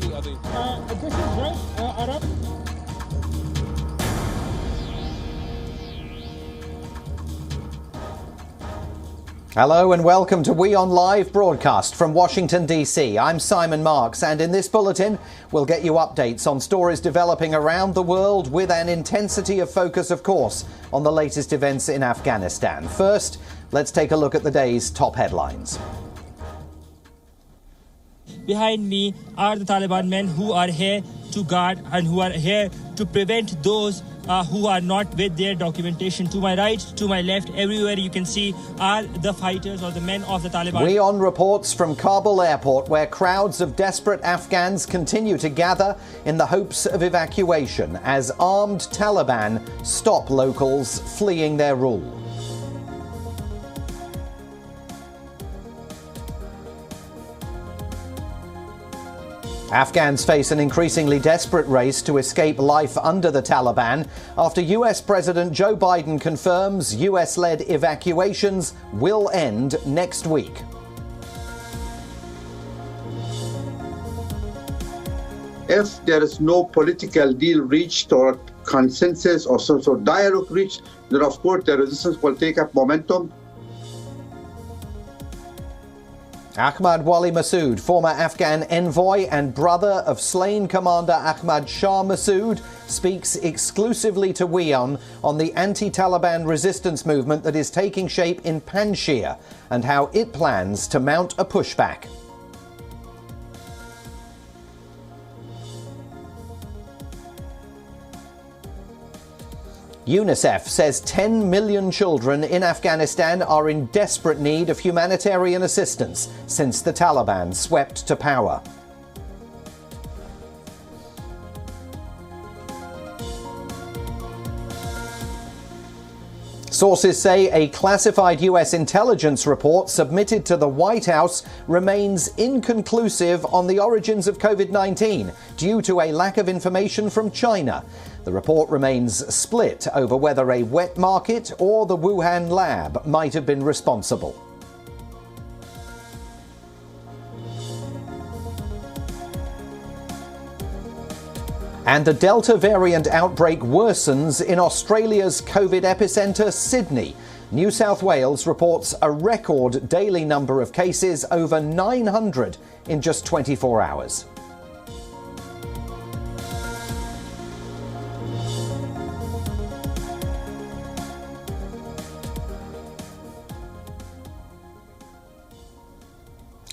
many other... This is right, Arab. Hello and welcome to WION Live Broadcast from Washington, D.C. I'm Simon Marks, and in this bulletin, we'll get you updates on stories developing around the world with an intensity of focus, of course, on the latest events in Afghanistan. First, let's take a look at the day's top headlines. Behind me are the Taliban men who are here to guard and who are here to prevent those who are not with their documentation. To my right, to my left, everywhere you can see are the fighters or the men of the Taliban. WION reports from Kabul airport, where crowds of desperate Afghans continue to gather in the hopes of evacuation as armed Taliban stop locals fleeing their rule. Afghans face an increasingly desperate race to escape life under the Taliban after US President Joe Biden confirms US-led evacuations will end next week. If there is no political deal reached or consensus or some sort of dialogue reached, then of course the resistance will take up momentum. Ahmad Wali Massoud, former Afghan envoy and brother of slain Commander Ahmad Shah Massoud, speaks exclusively to WION on the anti-Taliban resistance movement that is taking shape in Panjshir and how it plans to mount a pushback. UNICEF says 10 million children in Afghanistan are in desperate need of humanitarian assistance since the Taliban swept to power. Sources say a classified US intelligence report submitted to the White House remains inconclusive on the origins of COVID-19 due to a lack of information from China. The report remains split over whether a wet market or the Wuhan lab might have been responsible. And the Delta variant outbreak worsens in Australia's COVID epicentre, Sydney. New South Wales reports a record daily number of cases, over 900 in just 24 hours.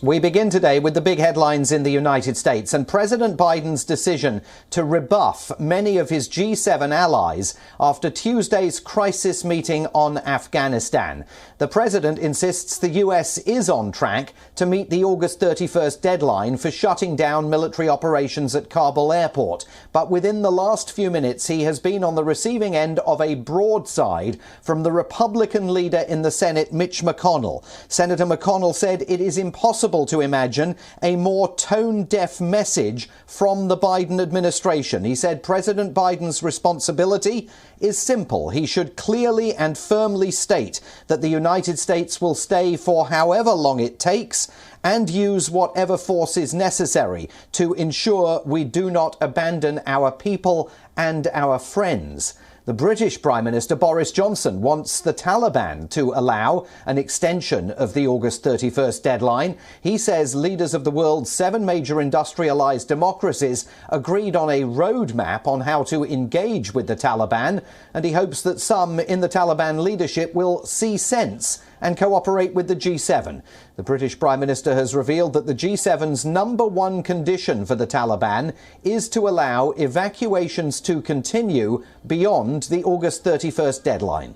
We begin today with the big headlines in the United States and President Biden's decision to rebuff many of his G7 allies after Tuesday's crisis meeting on Afghanistan. The president insists the US is on track to meet the August 31st deadline for shutting down military operations at Kabul airport. But within the last few minutes, he has been on the receiving end of a broadside from the Republican leader in the Senate, Mitch McConnell. Senator McConnell said it is impossible to imagine a more tone-deaf message from the Biden administration. He said President Biden's responsibility is simple. He should clearly and firmly state that the United States will stay for however long it takes and use whatever force is necessary to ensure we do not abandon our people and our friends. The British Prime Minister Boris Johnson wants the Taliban to allow an extension of the August 31st deadline. He says leaders of the world's 7 major industrialized democracies agreed on a roadmap on how to engage with the Taliban, and he hopes that some in the Taliban leadership will see sense and cooperate with the G7. The British Prime Minister has revealed that the G7's number one condition for the Taliban is to allow evacuations to continue beyond the August 31st deadline.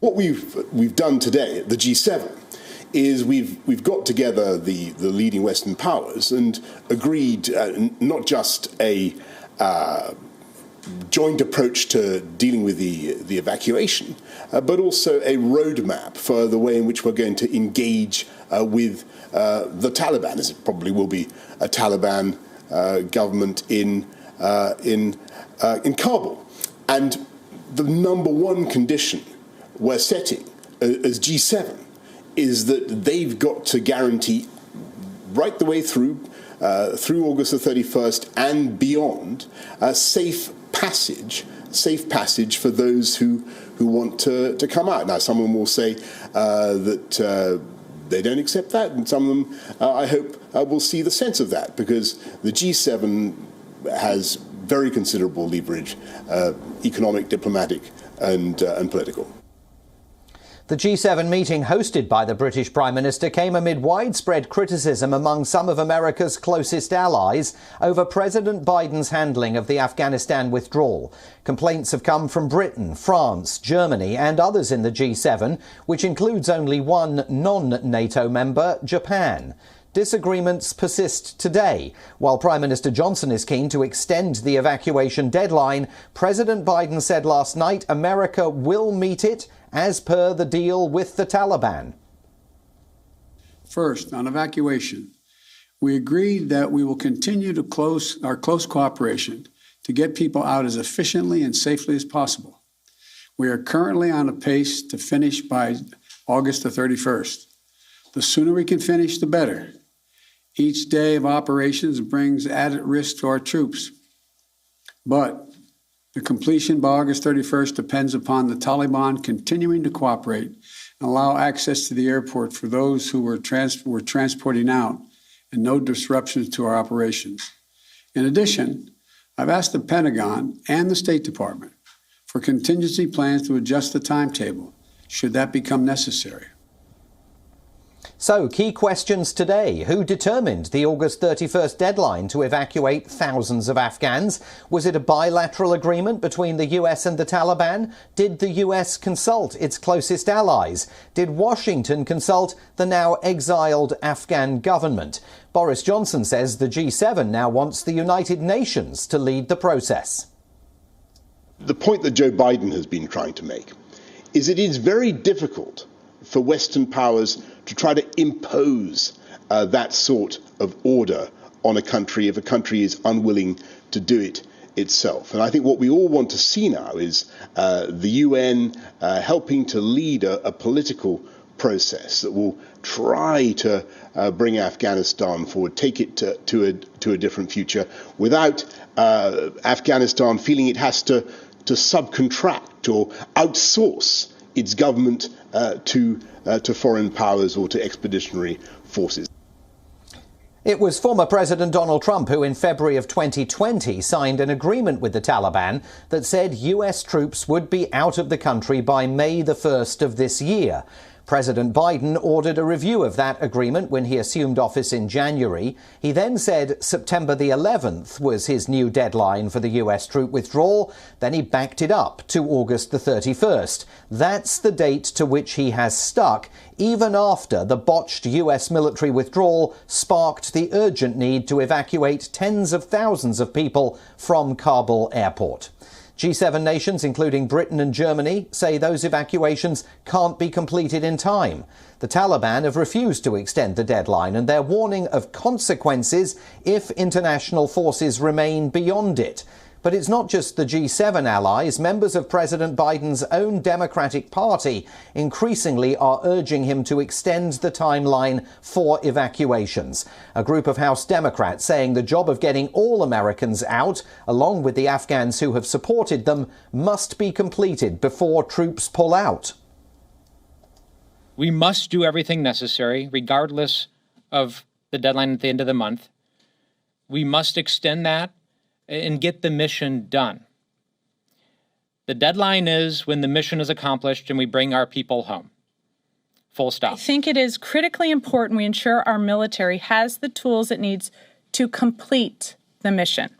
What we've done today at the G7 is we've got together the leading Western powers and agreed not just a joint approach to dealing with the evacuation, but also a roadmap for the way in which we're going to engage with the Taliban, as it probably will be a Taliban government in Kabul. And the number one condition we're setting as G7 is that they've got to guarantee right the way through through August the 31st and beyond, safe passage for those who want to come out. Now, someone will say that they don't accept that, and some of them, I hope, will see the sense of that, because the G7 has very considerable leverage, economic, diplomatic, and political. The G7 meeting hosted by the British Prime Minister came amid widespread criticism among some of America's closest allies over President Biden's handling of the Afghanistan withdrawal. Complaints have come from Britain, France, Germany and others in the G7, which includes only one non-NATO member, Japan. Disagreements persist today. While Prime Minister Johnson is keen to extend the evacuation deadline, President Biden said last night America will meet it as per the deal with the Taliban. First, on evacuation, we agreed that we will continue to close cooperation to get people out as efficiently and safely as possible. We are currently on a pace to finish by August the 31st. The sooner we can finish, the better. Each day of operations brings added risk to our troops. But the completion by August 31st depends upon the Taliban continuing to cooperate and allow access to the airport for those who we're transporting out and no disruptions to our operations. In addition, I've asked the Pentagon and the State Department for contingency plans to adjust the timetable should that become necessary. So, key questions today. Who determined the August 31st deadline to evacuate thousands of Afghans? Was it a bilateral agreement between the US and the Taliban? Did the US consult its closest allies? Did Washington consult the now exiled Afghan government? Boris Johnson says the G7 now wants the United Nations to lead the process. The point that Joe Biden has been trying to make is it is very difficult for Western powers to try to impose that sort of order on a country if a country is unwilling to do it itself. And I think what we all want to see now is the UN helping to lead a political process that will try to bring Afghanistan forward, take it to a different future, without Afghanistan feeling it has to subcontract or outsource its government to foreign powers or to expeditionary forces. It was former President Donald Trump who in February of 2020 signed an agreement with the Taliban that said US troops would be out of the country by May the 1st of this year. President Biden ordered a review of that agreement when he assumed office in January. He then said September the 11th was his new deadline for the US troop withdrawal. Then he backed it up to August the 31st. That's the date to which he has stuck, even after the botched US military withdrawal sparked the urgent need to evacuate tens of thousands of people from Kabul airport. G7 nations, including Britain and Germany, say those evacuations can't be completed in time. The Taliban have refused to extend the deadline, and they're warning of consequences if international forces remain beyond it. But it's not just the G7 allies. Members of President Biden's own Democratic Party increasingly are urging him to extend the timeline for evacuations. A group of House Democrats saying the job of getting all Americans out, along with the Afghans who have supported them, must be completed before troops pull out. We must do everything necessary, regardless of the deadline at the end of the month. We must extend that and get the mission done. The deadline is when the mission is accomplished and we bring our people home. Full stop. I think it is critically important we ensure our military has the tools it needs to complete the mission.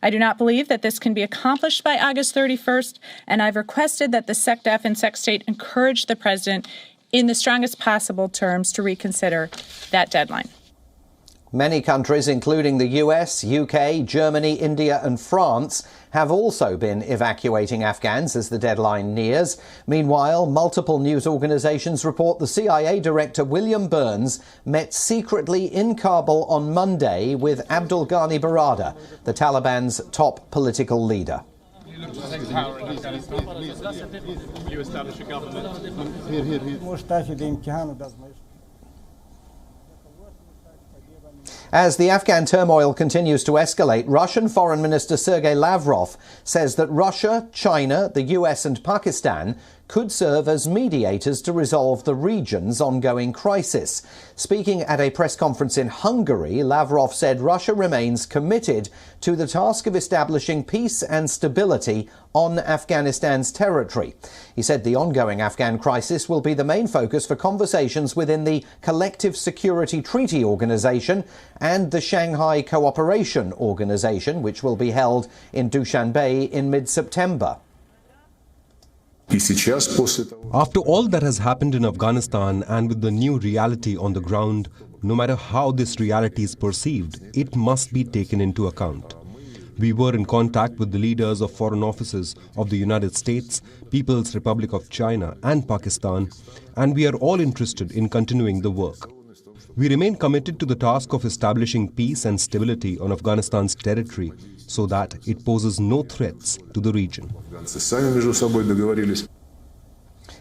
I do not believe that this can be accomplished by August 31st, and I've requested that the SecDef and SecState encourage the President in the strongest possible terms to reconsider that deadline. Many countries, including the US, UK, Germany, India and France, have also been evacuating Afghans as the deadline nears. Meanwhile, multiple news organizations report the CIA Director William Burns met secretly in Kabul on Monday with Abdul Ghani Baradar, the Taliban's top political leader. As the Afghan turmoil continues to escalate, Russian Foreign Minister Sergei Lavrov says that Russia, China, the US and Pakistan could serve as mediators to resolve the region's ongoing crisis. Speaking at a press conference in Hungary, Lavrov said Russia remains committed to the task of establishing peace and stability on Afghanistan's territory. He said the ongoing Afghan crisis will be the main focus for conversations within the Collective Security Treaty Organization and the Shanghai Cooperation Organization, which will be held in Dushanbe in mid-September. After all that has happened in Afghanistan and with the new reality on the ground, no matter how this reality is perceived, it must be taken into account. We were in contact with the leaders of foreign offices of the United States, People's Republic of China and Pakistan, and we are all interested in continuing the work. We remain committed to the task of establishing peace and stability on Afghanistan's territory so that it poses no threats to the region.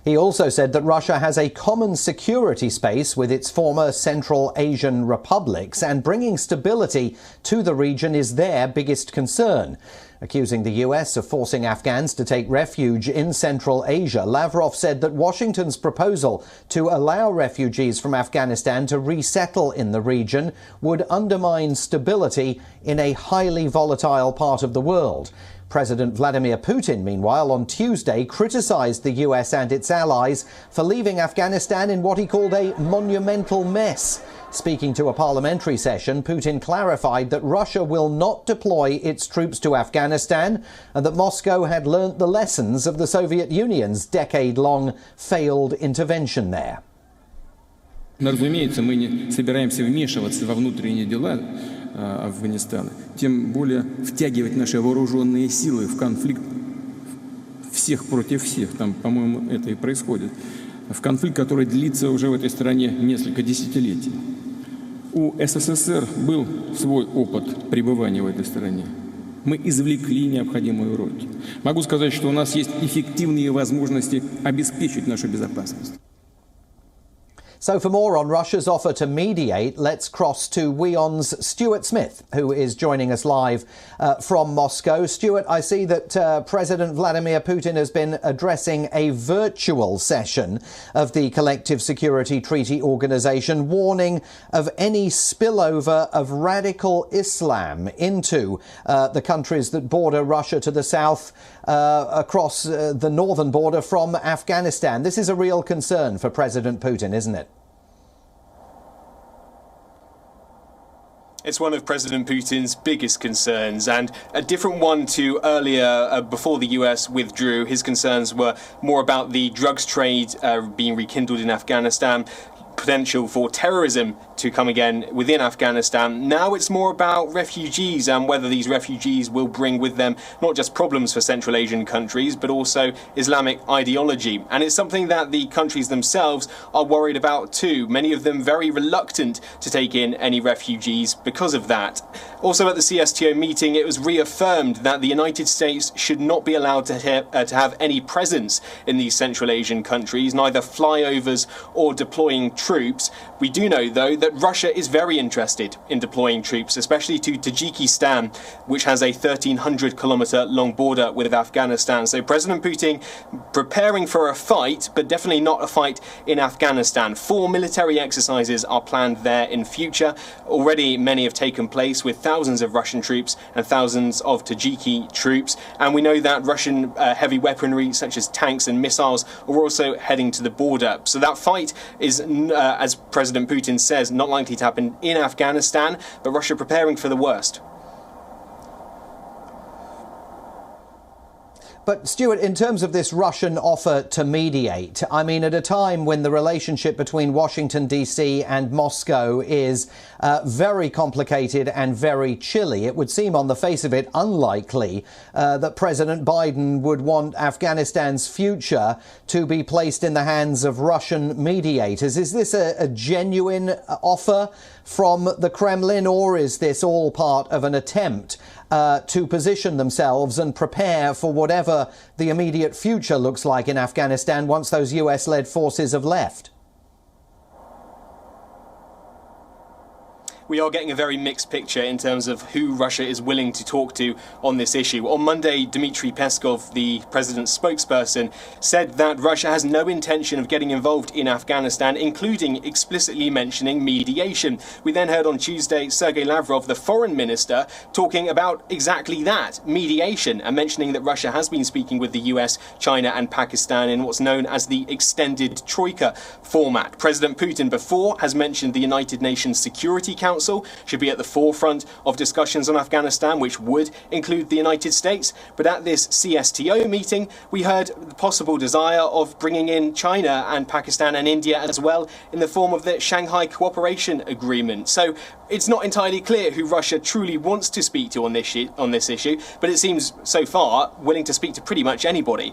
He also said that Russia has a common security space with its former Central Asian republics, and bringing stability to the region is their biggest concern. Accusing the US of forcing Afghans to take refuge in Central Asia, Lavrov said that Washington's proposal to allow refugees from Afghanistan to resettle in the region would undermine stability in a highly volatile part of the world. President Vladimir Putin, meanwhile, on Tuesday criticised the US and its allies for leaving Afghanistan in what he called a monumental mess. Speaking to a parliamentary session, Putin clarified that Russia will not deploy its troops to Afghanistan and that Moscow had learnt the lessons of the Soviet Union's decade-long failed intervention there. Но, разумеется, мы не собираемся вмешиваться во внутренние дела Афганистана, тем более втягивать наши вооруженные силы в конфликт всех против всех. Там, по-моему, это и происходит. В конфликт, который длится уже в этой стране несколько десятилетий. У СССР был свой опыт пребывания в этой стране. Мы извлекли необходимые уроки. Могу сказать, что у нас есть эффективные возможности обеспечить нашу безопасность. So for more on Russia's offer to mediate, let's cross to WION's Stuart Smith, who is joining us live from Moscow. Stuart, I see that President Vladimir Putin has been addressing a virtual session of the Collective Security Treaty Organization, warning of any spillover of radical Islam into the countries that border Russia to the south, across the northern border from Afghanistan. This is a real concern for President Putin, isn't it? It's one of President Putin's biggest concerns, and a different one to earlier, before the US withdrew. His concerns were more about the drugs trade being rekindled in Afghanistan, potential for terrorism to come again within Afghanistan. Now it's more about refugees and whether these refugees will bring with them not just problems for Central Asian countries, but also Islamic ideology. And it's something that the countries themselves are worried about too. Many of them very reluctant to take in any refugees because of that. Also at the CSTO meeting, it was reaffirmed that the United States should not be allowed to have any presence in these Central Asian countries, neither flyovers or deploying troops. We do know, though, that Russia is very interested in deploying troops, especially to Tajikistan, which has a 1,300-kilometre long border with Afghanistan. So President Putin preparing for a fight, but definitely not a fight in Afghanistan. 4 military exercises are planned there in future. Already many have taken place with thousands of Russian troops and thousands of Tajiki troops. And we know that Russian heavy weaponry, such as tanks and missiles, are also heading to the border. So that fight is, as President Putin says, not likely to happen in Afghanistan, but Russia preparing for the worst. But Stuart, in terms of this Russian offer to mediate, I mean, at a time when the relationship between Washington, D.C. and Moscow is very complicated and very chilly, it would seem on the face of it unlikely that President Biden would want Afghanistan's future to be placed in the hands of Russian mediators. Is this a genuine offer from the Kremlin, or is this all part of an attempt to position themselves and prepare for whatever the immediate future looks like in Afghanistan once those US-led forces have left? we are getting a very mixed picture in terms of who Russia is willing to talk to on this issue. On Monday, Dmitry Peskov, the president's spokesperson, said that Russia has no intention of getting involved in Afghanistan, including explicitly mentioning mediation. We then heard on Tuesday Sergei Lavrov, the foreign minister, talking about exactly that, mediation, and mentioning that Russia has been speaking with the US, China and Pakistan in what's known as the extended Troika format. President Putin before has mentioned the United Nations Security Council should be at the forefront of discussions on Afghanistan, which would include the United States. But at this CSTO meeting, we heard the possible desire of bringing in China and Pakistan and India as well in the form of the Shanghai Cooperation Agreement. So it's not entirely clear who Russia truly wants to speak to on this issue, but it seems so far willing to speak to pretty much anybody.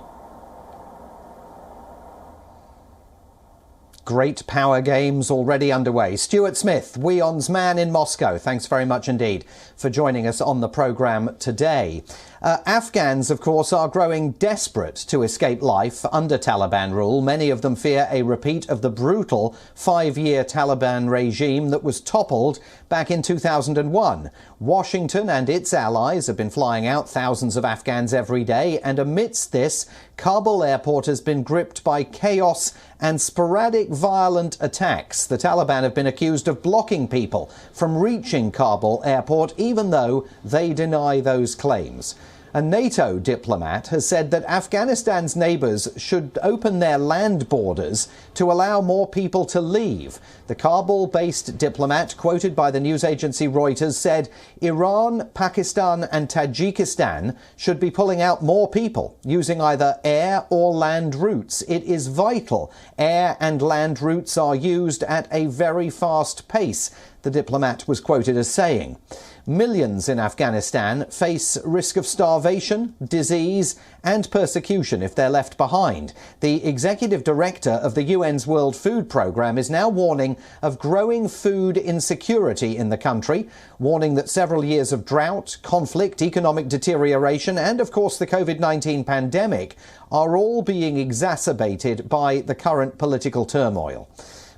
Great power games already underway. Stuart Smith, WION's man in Moscow, thanks very much indeed for joining us on the programme today. Afghans, of course, are growing desperate to escape life under Taliban rule. Many of them fear a repeat of the brutal 5-year Taliban regime that was toppled back in 2001. Washington and its allies have been flying out thousands of Afghans every day, and amidst this, Kabul airport has been gripped by chaos and sporadic violent attacks. The Taliban have been accused of blocking people from reaching Kabul airport, even though they deny those claims. A NATO diplomat has said that Afghanistan's neighbours should open their land borders to allow more people to leave. The Kabul-based diplomat, quoted by the news agency Reuters, said Iran, Pakistan and Tajikistan should be pulling out more people using either air or land routes. It is vital air and land routes are used at a very fast pace, the diplomat was quoted as saying. Millions in Afghanistan face risk of starvation, disease and persecution if they're left behind. The executive director of the UN's World Food Programme is now warning of growing food insecurity in the country, warning that several years of drought, conflict, economic deterioration and, of course, the COVID-19 pandemic are all being exacerbated by the current political turmoil.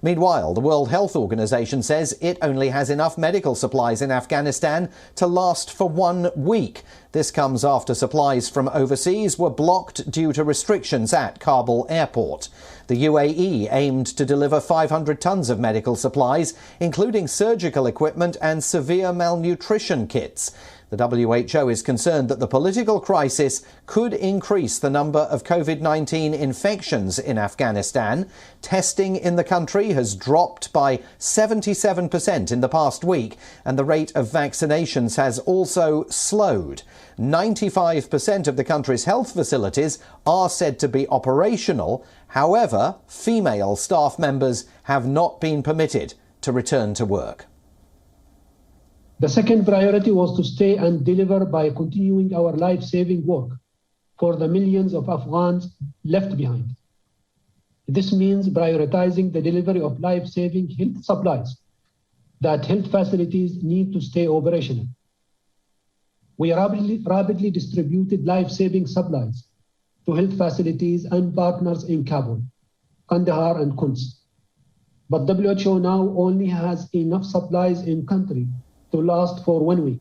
Meanwhile, the World Health Organization says it only has enough medical supplies in Afghanistan to last for 1 week. This comes after supplies from overseas were blocked due to restrictions at Kabul airport. The UAE aimed to deliver 500 tons of medical supplies, including surgical equipment and severe malnutrition kits. The WHO is concerned that the political crisis could increase the number of COVID-19 infections in Afghanistan. Testing in the country has dropped by 77% in the past week, and the rate of vaccinations has also slowed. 95% of the country's health facilities are said to be operational. However, female staff members have not been permitted to return to work. The second priority was to stay and deliver by continuing our life-saving work for the millions of Afghans left behind. This means prioritizing the delivery of life-saving health supplies that health facilities need to stay operational. We rapidly distributed life-saving supplies to health facilities and partners in Kabul, Kandahar and Quds. But WHO now only has enough supplies in country to last for 1 week.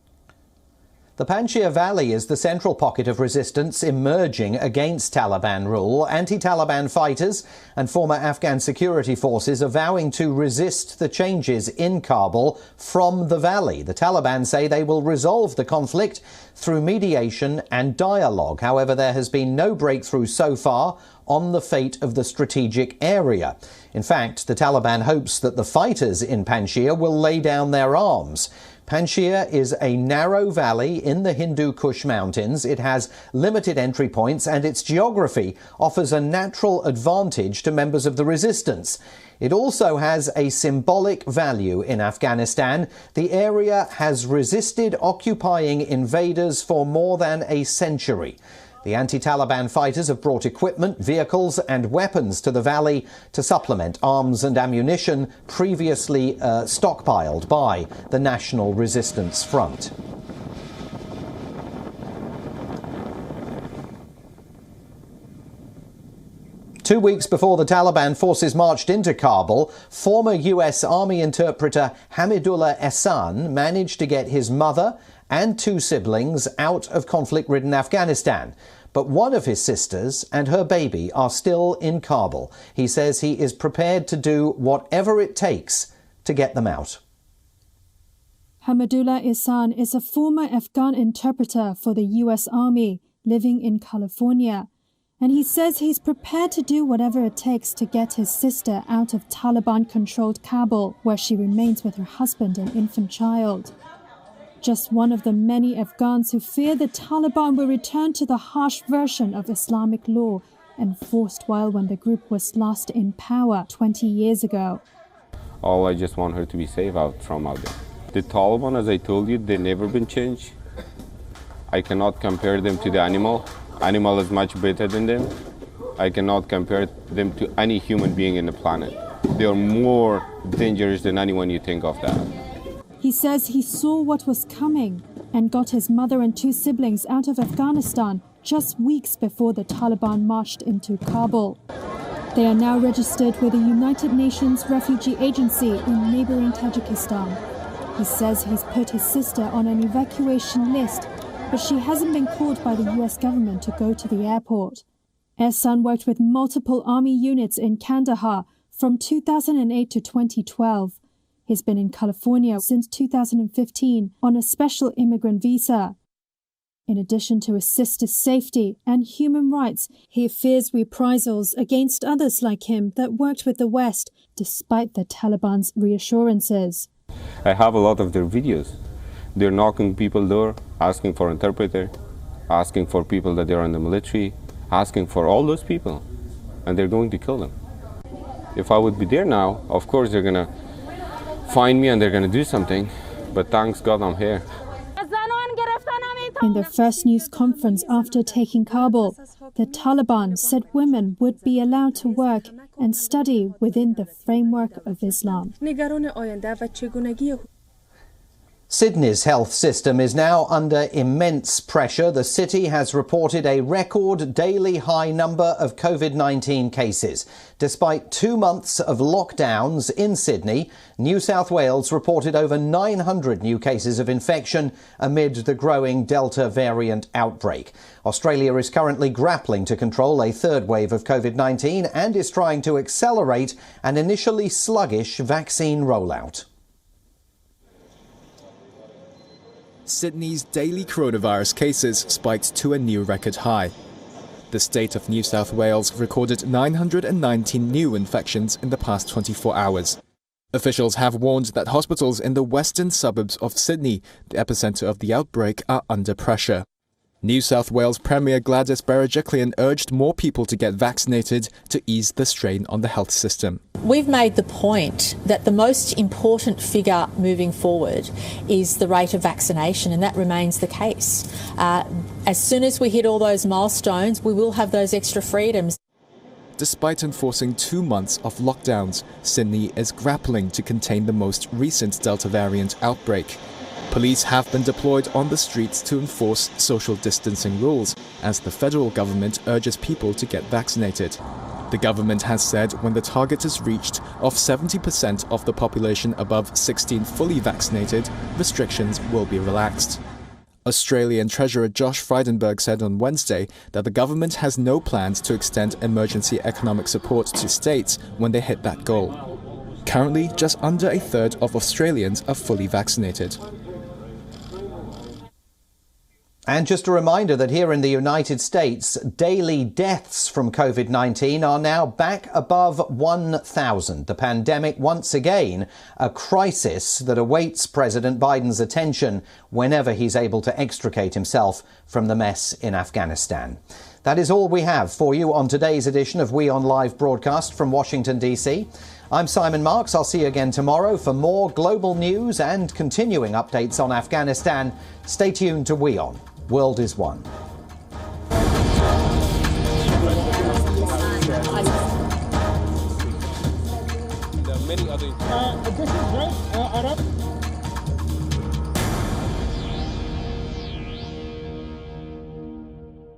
The Panjshir Valley is the central pocket of resistance emerging against Taliban rule. Anti-Taliban fighters and former Afghan security forces are vowing to resist the changes in Kabul from the valley. The Taliban say they will resolve the conflict through mediation and dialogue. However, there has been no breakthrough so far on the fate of the strategic area. In fact, the Taliban hopes that the fighters in Panjshir will lay down their arms. Panjshir is a narrow valley in the Hindu Kush Mountains. It has limited entry points and its geography offers a natural advantage to members of the resistance. It also has a symbolic value in Afghanistan. The area has resisted occupying invaders for more than a century. The anti-Taliban fighters have brought equipment, vehicles and weapons to the valley to supplement arms and ammunition previously stockpiled by the National Resistance Front. 2 weeks before the Taliban forces marched into Kabul, former US Army interpreter Hamidullah Ehsan managed to get his mother and 2 siblings out of conflict-ridden Afghanistan. But one of his sisters and her baby are still in Kabul. He says he is prepared to do whatever it takes to get them out. Hamidullah Ehsan is a former Afghan interpreter for the US Army living in California. And he says he's prepared to do whatever it takes to get his sister out of Taliban-controlled Kabul, where she remains with her husband and infant child. Just one of the many Afghans who fear the Taliban will return to the harsh version of Islamic law enforced when the group was last in power 20 years ago. All I just want her to be safe out there. The Taliban, as I told you, they've never been changed. I cannot compare them to the animal. Animal is much better than them. I cannot compare them to any human being in the planet. They are more dangerous than anyone you think of that. He says he saw what was coming and got his mother and 2 siblings out of Afghanistan just weeks before the Taliban marched into Kabul. They are now registered with the United Nations Refugee Agency in neighboring Tajikistan. He says he's put his sister on an evacuation list, but she hasn't been called by the US government to go to the airport. Ehsan worked with multiple army units in Kandahar from 2008 to 2012. He's been in California since 2015 on a special immigrant visa. In addition to his sister's safety and human rights, he fears reprisals against others like him that worked with the West, despite the Taliban's reassurances. I have a lot of their videos. They're knocking people's door, asking for an interpreter, asking for people that are in the military, asking for all those people, and they're going to kill them. If I would be there now, of course they're going to find me and they're going to do something, but thanks God I'm here. In their first news conference after taking Kabul, the Taliban said women would be allowed to work and study within the framework of Islam. Sydney's health system is now under immense pressure. The city has reported a record daily high number of COVID-19 cases. Despite 2 months of lockdowns in Sydney, New South Wales reported over 900 new cases of infection amid the growing Delta variant outbreak. Australia is currently grappling to control a 3rd wave of COVID-19 and is trying to accelerate an initially sluggish vaccine rollout. Sydney's daily coronavirus cases spiked to a new record high. The state of New South Wales recorded 919 new infections in the past 24 hours. Officials have warned that hospitals in the western suburbs of Sydney, the epicentre of the outbreak, are under pressure. New South Wales Premier Gladys Berejiklian urged more people to get vaccinated to ease the strain on the health system. We've made the point that the most important figure moving forward is the rate of vaccination, and that remains the case. As soon as we hit all those milestones, we will have those extra freedoms. Despite enforcing 2 months of lockdowns, Sydney is grappling to contain the most recent Delta variant outbreak. Police have been deployed on the streets to enforce social distancing rules, as the federal government urges people to get vaccinated. The government has said when the target is reached of 70% of the population above 16 fully vaccinated, restrictions will be relaxed. Australian Treasurer Josh Frydenberg said on Wednesday that the government has no plans to extend emergency economic support to states when they hit that goal. Currently, just under a third of Australians are fully vaccinated. And just a reminder that here in the United States, daily deaths from COVID-19 are now back above 1,000. The pandemic, once again, a crisis that awaits President Biden's attention whenever he's able to extricate himself from the mess in Afghanistan. That is all we have for you on today's edition of WION Live Broadcast from Washington, D.C. I'm Simon Marks. I'll see you again tomorrow for more global news and continuing updates on Afghanistan. Stay tuned to WION. World is one. This is right, Arab.